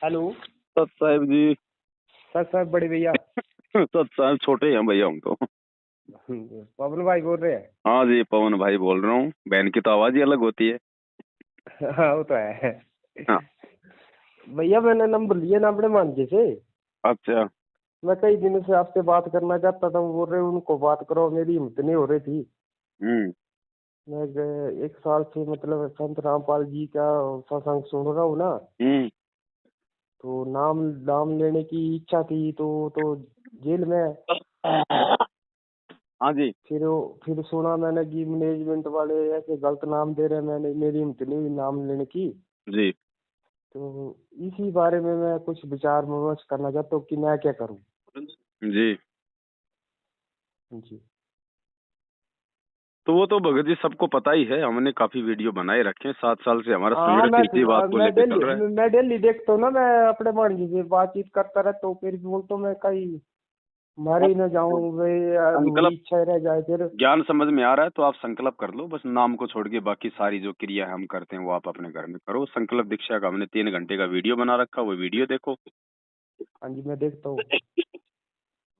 Hello. सत साहब जी। Sir साहब बड़े भैया। सत साहब छोटे हैं भैया हम तो। पवन भाई बोल रहे हैं। हाँ जी पवन भाई बोल रहा हूँ। बहन की तो आवाज ही अलग होती है। हाँ वो तो है। हाँ। भैया मैंने नंबर लिया ना अपने मांझे से। अच्छा। मैं कई दिनों से आपसे बात करना चाहता था, वो बोल रहे उनको बात करो, मेरी हिम्मत नहीं हो रही थी। हम्म। मैं एक साल से मतलब संत रामपाल जी का सत्संग सुन रहा हूँ ना। हम्म। तो नाम नाम लेने की इच्छा थी तो जेल में है। हाँ जी। फिर सुना मैंने कि मैनेजमेंट वाले ऐसे गलत नाम दे रहे हैं, मैंने मेरी हिम्मत नहीं हुई नाम लेने की। जी। तो इसी बारे में मैं कुछ विचार विमर्श करना चाहता हूँ कि मैं क्या करूँ। जी। जी। तो वो तो भगत जी सबको पता ही है, हमने काफी वीडियो बनाए रखे हैं। 7 साल से हमारा हाँ संघर्ष इसी बात को लेके चल रहा है। मैं डेली देखता हूँ ना, मैं अपने भांजी से बातचीत करता रहता हूँ, फिर बोलता हूँ मैं कहीं मर ही न जाऊँ, वे अधूरी संकल्प इच्छा रह जाए फिर। ज्ञान समझ में आ रहा है तो आप संकल्प कर लो, बस नाम को छोड़ के बाकी सारी जो क्रिया हम करते हैं वो आप अपने घर में करो। संकल्प दीक्षा का हमने 3 घंटे का वीडियो बना रखा, वो वीडियो देखो। हाँ जी मैं देखता हूँ।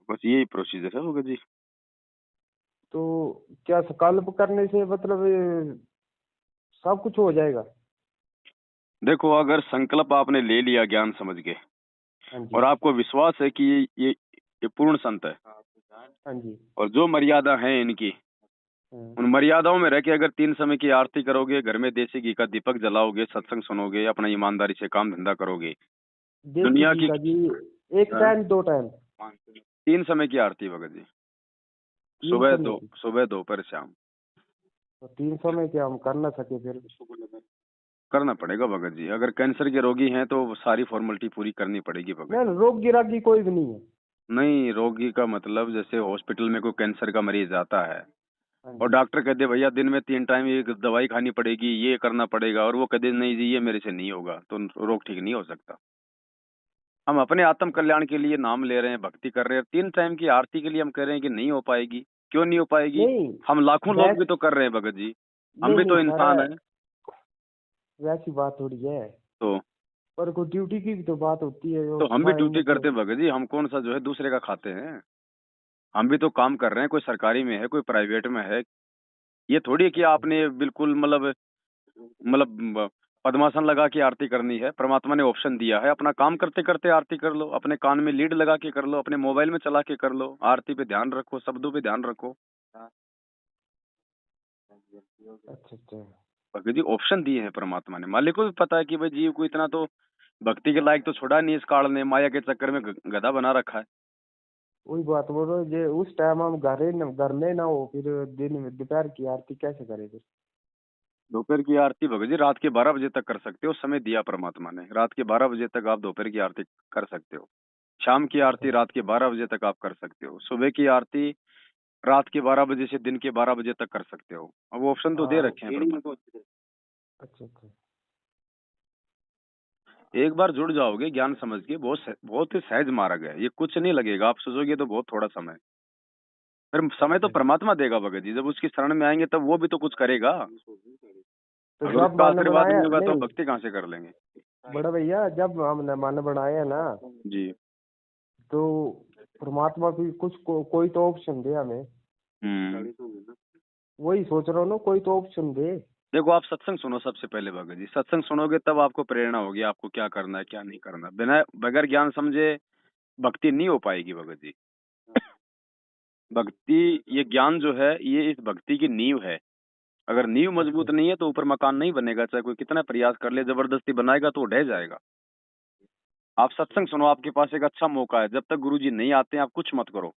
बस यही प्रोसीजर है भगत जी। तो क्या संकल्प करने से मतलब सब कुछ हो जाएगा? देखो अगर संकल्प आपने ले लिया ज्ञान समझ के हाँ और जी। आपको विश्वास है कि ये पूर्ण संत है हाँ जी। और जो मर्यादा है इनकी, हाँ। उन मर्यादाओं में रह के अगर 3 समय की आरती करोगे, घर में देसी घी का दीपक जलाओगे, सत्संग सुनोगे, अपना ईमानदारी से काम धंधा करोगे, देसी दुनिया घी की का जी? एक हाँ? टाइम दो टाइम? 3 समय की आरती भगत जी। 3 समय की? सुबह दोपहर शाम। तो 3 समय क्या हम कर ना सके फिर? करना पड़ेगा भगत जी। अगर कैंसर के रोगी हैं तो सारी फॉर्मेलिटी पूरी करनी पड़ेगी भगत नहीं जी। रोग गिरागी कोई भी नहीं है। नहीं, रोगी का मतलब जैसे हॉस्पिटल में कोई कैंसर का मरीज आता है हाँ और जी। डॉक्टर कहते भैया दिन में 3 टाइम ये दवाई खानी पड़ेगी, ये करना पड़ेगा, और वो कहते नहीं जी ये मेरे से नहीं होगा, तो रोग ठीक नहीं हो सकता। हम अपने आत्म कल्याण के लिए नाम ले रहे हैं, भक्ति कर रहे हैं, 3 टाइम की आरती के लिए हम कह रहे हैं कि नहीं हो पाएगी। क्यों नहीं हो पाएगी? नहीं हम लाखों लोग भी वैस तो कर रहे हैं भगत जी। हम नहीं भी नहीं तो सर, इंसान हैं। वैसी बात थोड़ी है। तो पर कोई ड्यूटी की भी तो बात होती है जो हम भी समय ड्यूटी करते मतलब। हैं भगत जी। हम कौन सा जो है दूसरे का खाते हैं। हम भी तो काम कर रहे हैं, कोई सरकारी में है, कोई प्राइवेट में है। ये थोड़ी है कि आपने बिल्कुल मतलब पद्मासन लगा के आरती करनी है। परमात्मा ने ऑप्शन दिया है, अपना काम करते करते आरती कर लो, अपने कान में लीड लगा के कर लो, अपने मोबाइल में चला के कर लो। आरती पे ध्यान रखो, शब्दों पे ध्यान रखो। अच्छा अच्छा। भगत जी ऑप्शन दिए हैं परमात्मा ने। मालिक को भी पता है कि भाई जीव को इतना तो भक्ति के लायक तो छोड़ा नहीं इस काल ने, माया के चक्कर में गधा बना रखा है। वही बात बोल रहे हो, जे उस टाइम हम घर में ना हो, फिर दिन में दोपहर की आरती कैसे करें फिर? दोपहर की आरती भगत जी रात के 12 बजे तक कर सकते हो, समय दिया परमात्मा ने। रात के 12 बजे तक आप दोपहर की आरती कर सकते हो। शाम की अच्छा। आरती रात के 12 बजे तक आप कर सकते हो। सुबह की आरती रात के 12 बजे से दिन के 12 बजे तक कर सकते हो। अब ऑप्शन तो दे हाँ। रखे हैं परमात्मा। अच्छा अच्छा। एक बार जुड़ जाओगे ज्ञान समझ के, बहुत ही सहज मार्ग है ये। कुछ नहीं लगेगा, आप सोचोगे तो बहुत थोड़ा समय। फिर समय तो अच्छा परमात्मा देगा भगत जी। जब उसकी शरण में आएंगे तब वो भी तो कुछ करेगा। तो अगर जब उसका मन आशीर्वाद बनाया नहीं होगा तो हम नहीं, भक्ति कहाँ से कर लेंगे? बड़ा भैया जब हमने मन बनाया ना, जी। तो परमात्मा भी कोई तो ऑप्शन दे हमें। हम्म। वही सोच रहा हूँ ना, कोई तो ऑप्शन दे। देखो आप सत्संग सुनो सबसे पहले भगत जी। सत्संग सुनोगे तब आपको प्रेरणा होगी आपको क्या करना है क्या नहीं करना। बिना बगैर ज्ञान समझे भक्ति नहीं हो पाएगी भगत जी। भक्ति, ये ज्ञान जो है ये इस भक्ति की नींव है। अगर नींव अच्छा मजबूत नहीं है तो ऊपर मकान नहीं बनेगा। चाहे कोई कितना प्रयास कर ले, जबरदस्ती बनाएगा तो वो ढह जाएगा। आप सत्संग सुनो, आपके पास एक अच्छा मौका है। जब तक गुरुजी नहीं आते हैं आप कुछ मत करो।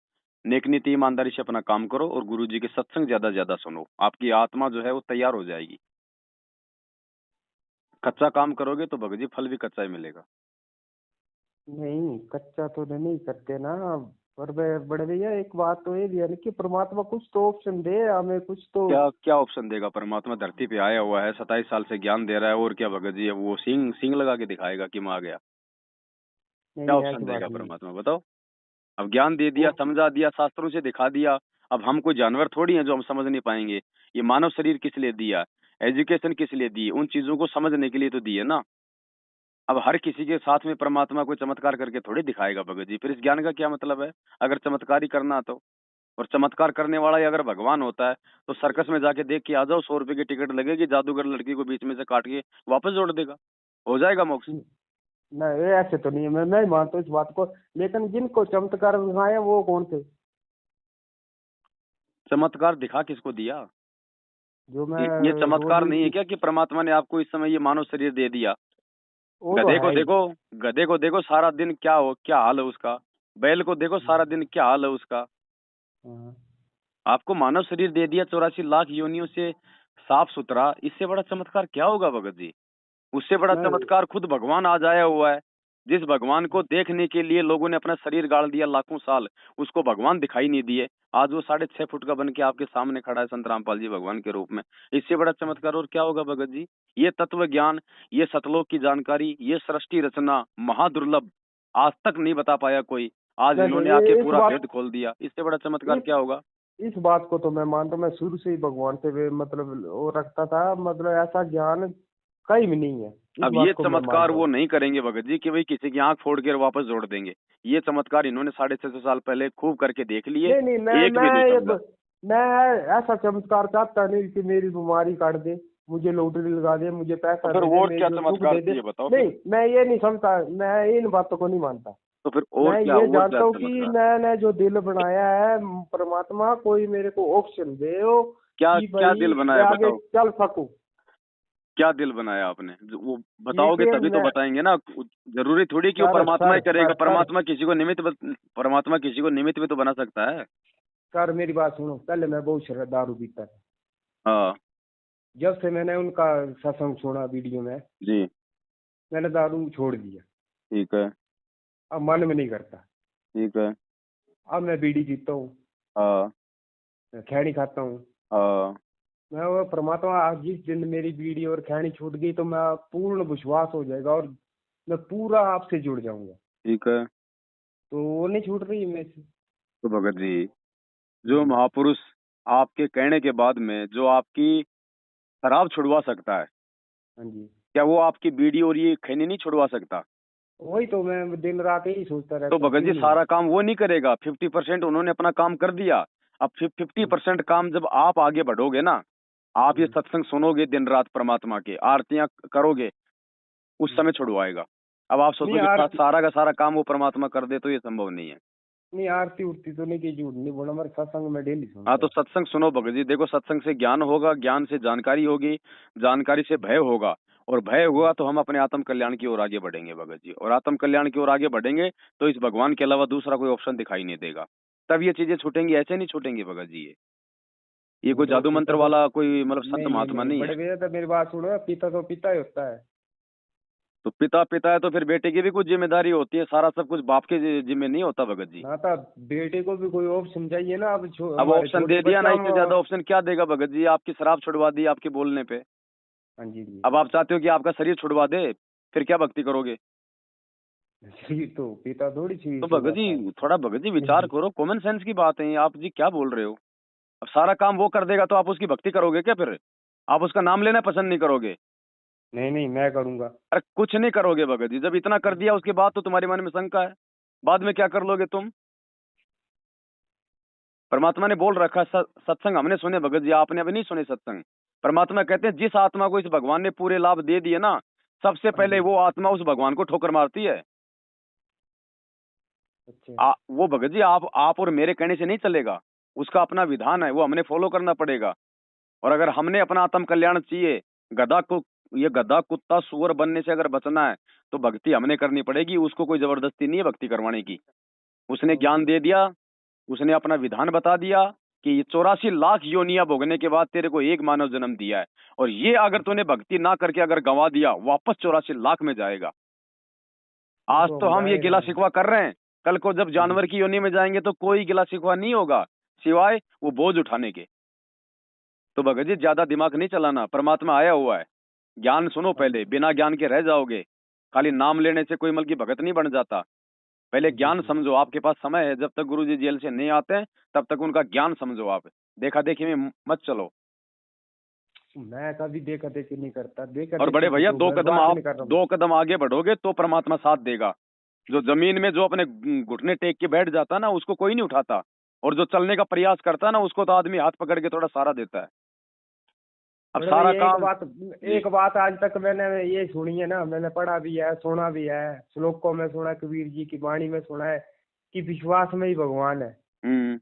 नेक नीति ईमानदारी से अपना काम करो और गुरुजी के सत्संग ज्यादा ज्यादा सुनो। आपकी आत्मा जो है वो तैयार हो जाएगी। कच्चा काम करोगे तो भगत जी फल भी कच्चा ही मिलेगा। नहीं, कच्चा तो नहीं करते ना। पर बड़े भैया एक बात तो ये भी है ना कि परमात्मा कुछ तो ऑप्शन दे हमें, कुछ तो। क्या क्या ऑप्शन देगा परमात्मा? धरती पे आया हुआ है, 27 साल से ज्ञान दे रहा है, और क्या भगत जी? वो सिंग सिंग लगा के दिखाएगा कि मैं आ गया? नहीं क्या नहीं ऑप्शन ऐसी बात देगा नहीं है। परमात्मा बताओ? अब ज्ञान दे दिया, वो समझा दिया, शास्त्रों से दिखा दिया। अब हम कोई जानवर थोड़ी हैं जो हम समझ नहीं पाएंगे। ये मानव शरीर किस लिए दिया, एजुकेशन किस लिए दी? उन चीजों को समझने के लिए तो दी है ना। अब हर किसी के साथ में परमात्मा कोई चमत्कार करके थोड़ी दिखाएगा भगत जी, फिर इस ज्ञान का क्या मतलब है अगर चमत्कार ही करना तो। और चमत्कार करने वाला ही अगर भगवान होता है तो सर्कस में जाके देख के आ जाओ, 100 रुपए की टिकट लगेगी, जादूगर लड़की को बीच में से काट के वापस जोड़ देगा, हो जाएगा मोक्ष। नहीं ये ऐसे तो नहीं है, मैं नहीं मानता इस बात को। लेकिन जिनको चमत्कार दिखाए वो कौन थे? चमत्कार दिखा किसको दिया? जो मैं ये चमत्कार नहीं है रोज, क्या कि परमात्मा ने आपको इस समय ये मानव शरीर दे दिया? वो तो गधे को है ही। देखो, गधे को देखो सारा दिन क्या हाल है उसका। बैल को देखो सारा दिन क्या हाल है उसका। हाँ। आपको मानव शरीर दे दिया 84 लाख योनियों से साफ सुथरा, इससे बड़ा चमत्कार क्या होगा भगत जी? उससे बड़ा नहीं चमत्कार खुद भगवान आज आया हुआ है। जिस भगवान को देखने के लिए लोगों ने अपना शरीर गाड़ दिया लाखों साल, उसको भगवान दिखाई नहीं दिए। आज वो 6.5 फुट का बन के आपके सामने खड़ा है संत रामपाल जी भगवान के रूप में। इससे बड़ा चमत्कार और क्या होगा भगत जी? ये तत्व ज्ञान, ये सतलोक की जानकारी, ये सृष्टि रचना महादुर्लभ, आज तक नहीं बता पाया कोई। आज नहीं इन्होंने ये आके इस पूरा बात, भेद खोल दिया, इससे बड़ा चमत्कार इस क्या होगा? इस बात को तो मैं मानता हूँ। मैं शुरू से ही भगवान से मतलब वो रखता था, मतलब ऐसा ज्ञान कहीं भी नहीं है। इस अब ये बात को मैं चमत्कार मानता वो हूँ। नहीं करेंगे भगत जी कि भाई किसी की आंख फोड़ के वापस जोड़ देंगे। ये चमत्कार इन्होंने 650 साल पहले खूब करके देख लिए, नहीं नहीं, एक भी नहीं समझा। मैं ऐसा चमत्कार चाहता नहीं कि मेरी बीमारी काट दे, मुझे लॉटरी लगा दे, मुझे तो पैसा फिर दे दे, और मेरे क्या जो सुख चमत्कार दे दे। चाहिए बताओ फिर? नहीं मैं ये नहीं समझता, मैं इन बातों को नहीं मानता। तो फिर मैं ये और क्या जानता हूँ कि चमत्कार? मैंने जो दिल बनाया है, परमात्मा कोई मेरे को ऑप्शन दे हो क्या कि क्या भाई दिल मैं बनाया आगे बताओ? चल सकूं। क्या दिल बनाया आपने वो कि बताओगे तभी तो मैं, बताएंगे ना। जरूरी थोड़ी कि वो सर परमात्मा सर ही करेगा। सर सर परमात्मा किसी को निमित्त भी तो बना सकता है। सर मेरी बात सुनो। पहले मैं बहुत शराब दारू पीता था। हाँ जब से मैंने उनका सत्संग सुना वीडियो में, जी, मैंने दारू छोड़ दिया। ठीक है, अब मन में नहीं करता। ठीक है। अब मैं बीड़ी पीता हूँ, हाँ मैं खैनी खाता हूँ। हाँ, मैं वो परमात्मा, आज जिस दिन मेरी बीड़ी और खैनी छूट गई तो मैं पूर्ण विश्वास हो जाएगा और मैं पूरा आपसे जुड़ जाऊंगा। ठीक है। तो वो नहीं छूट रही मेरे से। तो भगत जी, जो हम्म। महापुरुष आपके कहने के बाद में जो आपकी शराब छुड़वा सकता है, हाँ जी। क्या वो आपकी बीड़ी और ये खैनी नहीं छुड़वा सकता? वही तो मैं दिन रात यही सोचता तो रहता हूँ, भगत क्यों जी नहीं सारा होगा। काम वो नहीं करेगा, 50% उन्होंने अपना काम कर दिया। अब 50% काम जब आप आगे बढ़ोगे ना, आप ये हम्म, सत्संग सुनोगे दिन रात परमात्मा के, आरतियां करोगे, उस हम्म। समय छुड़वाएगा। अब आप नहीं सोचोगे आरती, सारा का सारा काम वो परमात्मा कर दे, तो ये संभव नहीं है। नहीं आरती उरती तो नहीं की, झूठ नहीं बोला, हमारे सत्संग में डेली हाँ सुनता तो हूँ। सत्संग सुनो भगत जी, देखो सत्संग से ज्ञान होगा, ज्ञान से जानकारी होगी, जानकारी से भय होगा, और भय हुआ तो हम अपने आत्म कल्याण की ओर आगे बढ़ेंगे भगत जी। और आत्म कल्याण की ओर आगे बढ़ेंगे तो इस भगवान के अलावा दूसरा कोई ऑप्शन दिखाई नहीं देगा। तब ये चीजें छूटेंगी, ऐसे नहीं छूटेंगी भगत जी। ये वो कोई तो जादू मंत्र पीता तो, वाला कोई मतलब संत नहीं नहीं महात्मा नहीं नहीं है। बड़े भैया, तो मेरी बात सुनो, पीता तो पीता ही होता है। तो पिता पिता है तो फिर बेटे की भी कुछ जिम्मेदारी होती है, सारा सब कुछ बाप के जिम्मे नहीं होता भगत जी। ना था, बेटे को भी कोई ऑप्शन चाहिए ना। अब अब हमारे ऑप्शन छोटे दे दिया ना, बच्चा इससे ज्यादा ऑप्शन क्या देगा भगत जी? आपकी शराब छुड़वा दी आपके बोलने पे। हाँ जी जी। अब आप चाहते हो कि आपका शरीर छुड़वा दे, फिर क्या भक्ति करोगे? शरीर तो पीता थोड़ी तो शरीर भगत छुड़वाता जी थोड़ा भगत जी है। विचार करो, कॉमन सेंस की बात है ये, आप जी क्या बोल रहे हो? अब सारा काम वो कर देगा तो आप उसकी भक्ति करोगे क्या फिर? आप उसका नाम लेना पसंद नहीं करोगे? नहीं नहीं मैं करूंगा। अरे कुछ नहीं करोगे भगत जी, जब इतना कर दिया उसके बाद तो तुम्हारे मन में शंका है, बाद में क्या कर लोगे तुम? परमात्मा ने बोल रखा है, सत्संग हमने सुने भगत जी, आपने अभी नहीं सुने सत्संग। परमात्मा कहते हैं जिस आत्मा को इस भगवान ने पूरे लाभ दे दिए ना, सबसे हाँ पहले जी। वो आत्मा उस भगवान को ठोकर मारती है। अच्छा। वो भगत जी आप और मेरे कहने से नहीं चलेगा, उसका अपना विधान है, वो हमने फॉलो करना पड़ेगा। और अगर हमने अपना आत्म कल्याण चाहिए, गधा को ये गधा कुत्ता सुअर बनने से अगर बचना है, तो भक्ति हमने करनी पड़ेगी। उसको कोई जबरदस्ती नहीं है भक्ति करवाने की। उसने वो ज्ञान तो, दे दिया, उसने अपना विधान बता दिया कि ये 84 लाख योनियां भोगने के बाद तेरे को एक मानव जन्म दिया है, और ये अगर तूने भक्ति ना करके अगर गंवा दिया, वापस 84 लाख में जाएगा। वो आज तो तो हम हम ये जाएगा। गिला शिकवा कर रहे हैं, कल को जब हाँ जी। जानवर की योनि में जाएंगे तो कोई गिला शिकवा नहीं होगा, सिवाय वो बोझ उठाने के। तो भगत जी ज्यादा दिमाग नहीं चलाना, परमात्मा आया हुआ है। ज्ञान सुनो हाँ पहले, बिना ज्ञान के रह जाओगे। खाली नाम लेने से कोई मल की भगत नहीं बन जाता। पहले जी ज्ञान जी। समझो, आपके पास समय है, जब तक गुरु जी जेल से नहीं आते हैं तब तक उनका ज्ञान समझो। आप देखा देखी में मत चलो। मैं कभी देखा देखी नहीं करता, देखा और बड़े देखी की भैया तो मैं बात नहीं कर रहा हूँ। 2 कदम आगे बढ़ोगे तो परमात्मा साथ देगा। जो जमीन में जो अपने घुटने टेक के बैठ जाता है ना, उसको कोई नहीं उठाता। और जो चलने का प्रयास करता है ना, उसको तो आदमी हाथ पकड़ के थोड़ा सहारा देता है। अब बड़े सारा भैया काम जी। एक बात आज तक मैंने ये सुनी है ना, मैंने पढ़ा भी है, सुना भी है, श्लोकों में सुना है, कबीर जी की वाणी में सुना है कि विश्वास में ही भगवान है। हम्म।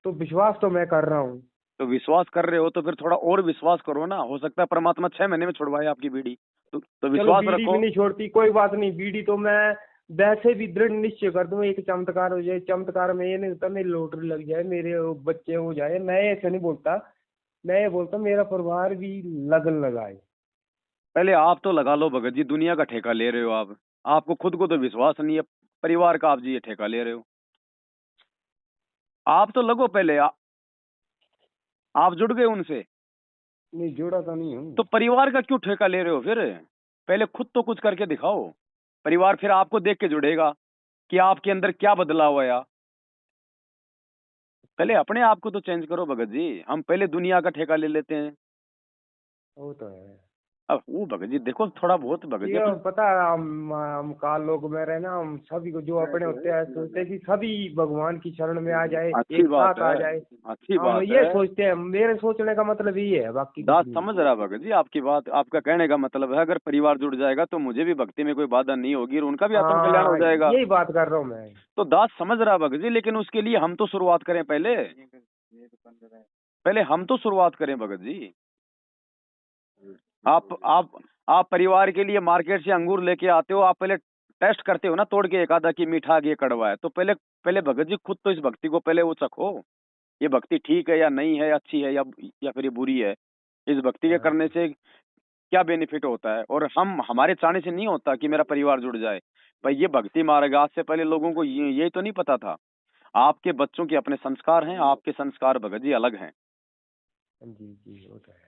तो विश्वास तो मैं कर रहा हूँ। तो विश्वास कर रहे हो तो फिर थोड़ा और विश्वास करो ना। हो सकता है परमात्मा 6 महीने में छुड़वाए आपकी बीड़ी। तो चलो विश्वास बीड़ी भी रखो। नहीं छोड़ती, कोई बात नहीं, बीड़ी तो मैं वैसे भी दृढ़ निश्चय कर दूं, एक चमत्कार हो जाए, चमत्कार में ये नहीं होता मेरी लॉटरी लग जाए, मेरे वो बच्चे हो जाए, मैं ऐसे नहीं बोलता। मैं ये बोलता हूं, मेरा परिवार भी लगन लगाए। पहले आप तो लगा लो भगत जी, दुनिया का ठेका ले रहे हो आप। आपको खुद को तो विश्वास नहीं है, परिवार का आप जी ये ठेका ले रहे हो। आप तो लगो पहले आप जुड़ गए उनसे, नहीं जुड़ा तो नहीं हूँ। तो परिवार का क्यों ठेका ले रहे हो फिर? पहले खुद तो कुछ करके दिखाओ। परिवार फिर आपको देख के जुड़ेगा कि आपके अंदर क्या बदलाव आया। पहले अपने आप को तो चेंज करो भगत जी। हम पहले दुनिया का ठेका ले लेते हैं। वो तो है। अब वो भगत जी देखो, थोड़ा बहुत भगत जी ये अपने। पता है, हम काल लोग में रहे ना, हम सभी को जो अपने होते हैं सोचते हैं कि सभी भगवान की शरण में आ जाए, अच्छी एक बात साथ आ है, जाए। अच्छी हम बात ये है। सोचते हैं, मेरे सोचने का मतलब ये है, बाकी कुछ दास नहीं है। समझ रहा भगत जी आपकी बात। आपका कहने का मतलब है अगर परिवार जुड़ जाएगा तो मुझे भी भक्ति में कोई बाधा नहीं होगी और उनका भी आत्म कल्याण हो हाँ जाएगा। यही बात कर रहा हूँ मैं। तो दास समझ रहा भगत जी, लेकिन उसके लिए हम तो शुरुआत करें पहले। पहले हम तो शुरुआत करें भगत जी। आप परिवार के लिए मार्केट से अंगूर लेके आते हो, आप पहले टेस्ट करते हो ना तोड़ के एक आधा कि मीठा ये कड़वा है। तो पहले पहले भगत जी खुद तो इस भक्ति को पहले वो चखो। ये भक्ति ठीक है या नहीं है, अच्छी है या फिर ये बुरी है। इस भक्ति के हाँ करने से क्या बेनिफिट होता है। और हम हमारे चाहने से नहीं होता कि मेरा परिवार जुड़ जाए। भाई ये भक्ति मार्ग आज से पहले लोगों को ये तो नहीं पता था। आपके बच्चों के अपने संस्कार हैं, आपके संस्कार भगत जी अलग हैं। जी जी वो तो है।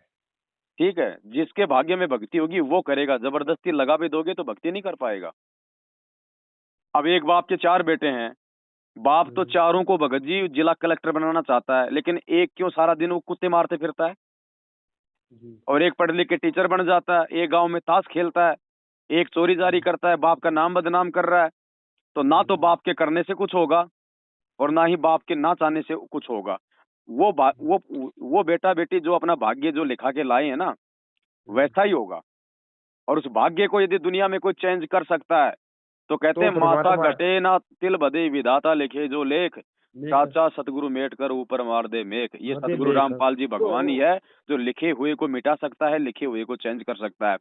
ठीक है, जिसके भाग्य में भक्ति होगी वो करेगा। जबरदस्ती लगा भी दोगे तो भक्ति नहीं कर पाएगा। अब एक बाप के 4 बेटे हैं। बाप तो हम्म, चारों को भगत जी जिला कलेक्टर बनाना चाहता है, लेकिन एक क्यों सारा दिन वो कुत्ते मारते फिरता है। जी और एक पढ़ लिख के टीचर बन जाता है, एक गांव में ताश खेलता है, एक चोरी जारी हम्म, करता है, बाप का नाम बदनाम कर रहा है। तो ना तो बाप के करने से कुछ होगा और ना ही बाप के ना चाहने से कुछ होगा। वो बेटा बेटी जो अपना भाग्य जो लिखा के लाए हैं ना, हम्म। वैसा ही होगा। और उस भाग्य को यदि दुनिया में कोई चेंज कर सकता है तो कहते तो हैं माता परमात्मा घटे ना तिल बदे विधाता लिखे जो लेख, लेकर चाचा सतगुरु मेट कर ऊपर मार दे मेघ। ये मदे सतगुरु लेकर रामपाल जी भगवान ही है जो लिखे हुए को मिटा सकता है, लिखे हुए को चेंज कर सकता है।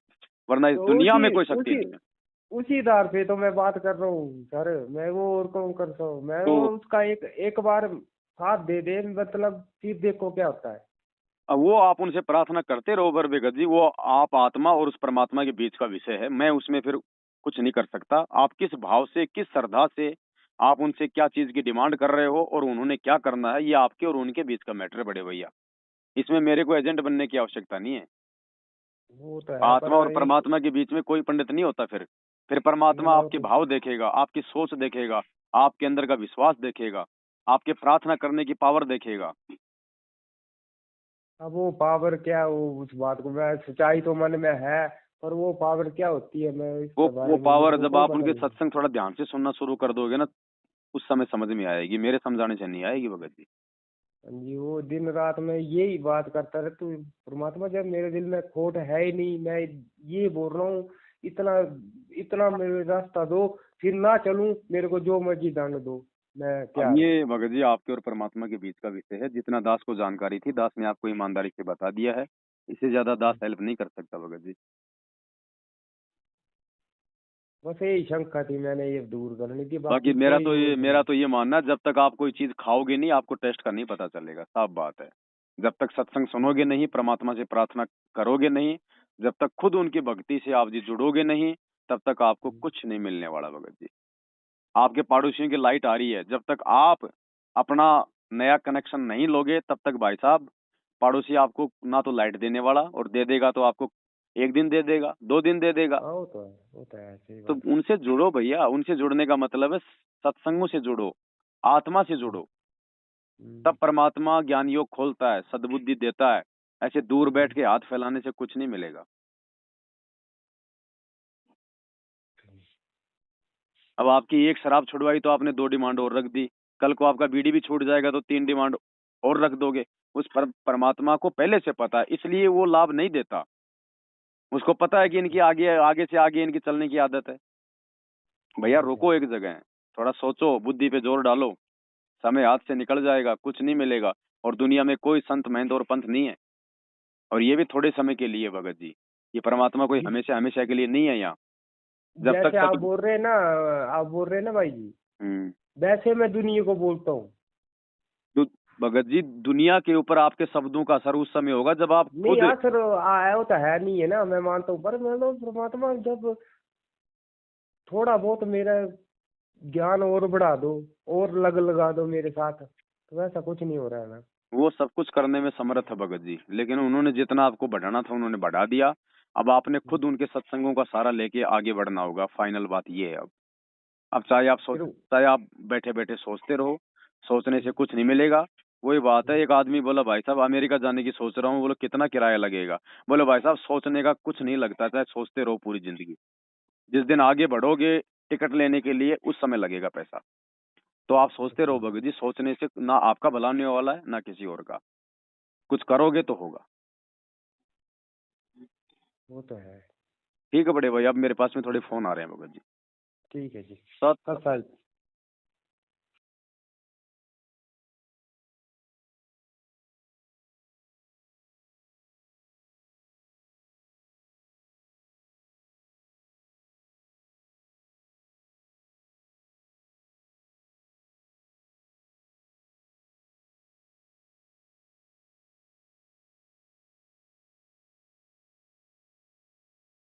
वरना इस तो दुनिया उसी में कोई शक्ति उसी नहीं है। उसी आधार पे तो मैं बात कर रहा हूँ सर। मैं वो और कौन करता हूँ, मैं तो वो उसका एक एक बार साथ दे दे, मतलब फिर देखो क्या होता है। अब वो आप उनसे प्रार्थना करते रहो बर बेगत जी। वो आप आत्मा और उस परमात्मा के बीच का विषय है। मैं उसमें फिर कुछ नहीं कर सकता। आप किस भाव से, किस श्रद्धा से आप उनसे क्या चीज की डिमांड कर रहे हो और उन्होंने क्या करना है, ये आपके और उनके बीच का मैटर है बड़े भैया। इसमें मेरे को एजेंट बनने की आवश्यकता नहीं है। वो तो है आत्मा पर और एक परमात्मा के बीच में कोई पंडित नहीं होता। फिर परमात्मा मेरा आपके भाव देखेगा, आपकी सोच देखेगा, आपके अंदर का विश्वास देखेगा, आपके प्रार्थना करने की पावर देखेगा। अब वो पावर क्या, वो उस बात को मैं, सच्चाई तो मन में है, पर वो पावर क्या होती है मैं इसके वो बारे में मेरे पावर को जब कोई आप पता उनके नहीं। सत्संग थोड़ा ध्यान से सुनना शुरू कर दोगे ना, उस समय समझ में आएगी। मेरे समझाने से नहीं आएगी भगत जी। हाँ जी, वो दिन रात में यही बात करता रहे, तू परमात्मा जब मेरे दिल में खोट है ही नहीं, मैं ये बोल रहा हूँ, इतना इतना मेरे रास्ता दो, फिर ना चलूं, मेरे को जो मर्जी दंड दो, मैं अब तैयार हूँ। ये भगत जी आपके और परमात्मा के बीच का विषय है। जितना दास को जानकारी थी, दास ने आपको ईमानदारी से बता दिया है। इससे ज्यादा दास हेल्प नहीं कर सकता भगत जी। बस यही शंका थी, मैंने ये दूर करनी थी, बाकी बाकी कोई वो मेरा नहीं। तो ये मानना है, जब तक आप कोई चीज खाओगे नहीं आपको टेस्ट का नहीं पता चलेगा। साफ बात है। जब तक सत्संग सुनोगे नहीं, परमात्मा से प्रार्थना करोगे नहीं, जब तक खुद उनकी भक्ति से आप जी जुड़ोगे नहीं, तब तक आपको कुछ नहीं मिलने वाला भगत जी। आपके पड़ोसियों की लाइट आ रही है, जब तक आप अपना नया कनेक्शन नहीं लोगे तब तक भाई साहब पड़ोसी आपको ना तो लाइट देने वाला, और दे देगा तो आपको 1 दिन दे देगा, 2 दिन दे देगा। हाँ वो तो है, सही तो बात उनसे जुड़ो भैया। उनसे जुड़ने का मतलब है सत्संगों से जुड़ो, आत्मा से है। जुड़ो। तब परमात्मा ज्ञान योग खोलता है, सद्बुद्धि देता है। ऐसे दूर बैठ के हाथ फैलाने से कुछ नहीं मिलेगा। अब आपकी एक शराब छुड़वाई तो आपने 2 डिमांड और रख दी। कल को आपका बीड़ी भी छूट जाएगा तो 3 डिमांड और रख दोगे। उस परमात्मा को पहले से पता है, इसलिए वो लाभ नहीं देता। उसको पता है कि इनकी आगे आगे से आगे इनकी चलने की आदत है। भैया रुको एक जगह, थोड़ा सोचो, बुद्धि पे जोर डालो। समय हाथ से निकल जाएगा, कुछ नहीं मिलेगा। और दुनिया में कोई संत महंत और पंथ नहीं है। और ये भी थोड़े समय के लिए भगत जी। ये परमात्मा कोई जी, हमेशा हमेशा के लिए नहीं है यहाँ। जब तक जैसे सब। आप बोल रहे हैं ना भाई जी, हम्म। वैसे मैं दुनिया को बोलता हूँ। दु- भगत जी, दुनिया के ऊपर आपके शब्दों का असर उस समय होगा जब आप नहीं खुद। हाँ सर, आया वो तो है नहीं है ना, मैं मानता हूँ, पर मैं तो परमात्मा जब थोड़ा बहुत मेरा ज्ञान और बढ़ा दो और लगा दो मेरे साथ, तो वैसा कुछ नहीं हो रहा है ना। वो सब कुछ करने में समर्थ है भगत जी, लेकिन उन्होंने जितना आपको बढ़ाना था उन्होंने बढ़ा दिया। अब आपने खुद उनके सत्संगों का सहारा लेके आगे बढ़ना होगा। फाइनल बात ये है। अब फिर चाहे आप बैठे बैठे सोचते रहो, सोचने से कुछ नहीं मिलेगा। वही बात है, एक आदमी बोला भाई साहब अमेरिका जाने की सोच रहा हूँ। बोलो कितना किराया लगेगा? बोले भाई साहब सोचने का कुछ नहीं लगता, चाहे सोचते रहो पूरी जिंदगी। जिस दिन आगे बढ़ोगे टिकट लेने के लिए, उस समय लगेगा पैसा। तो आप सोचते रहो भगत जी, सोचने से ना आपका भला होने वाला है ना किसी और का। कुछ करोगे तो होगा। वो तो है। ठीक है बड़े भाई, अब मेरे पास में थोड़े फोन आ रहे हैं भगत जी। ठीक है जी। सत सत्संग।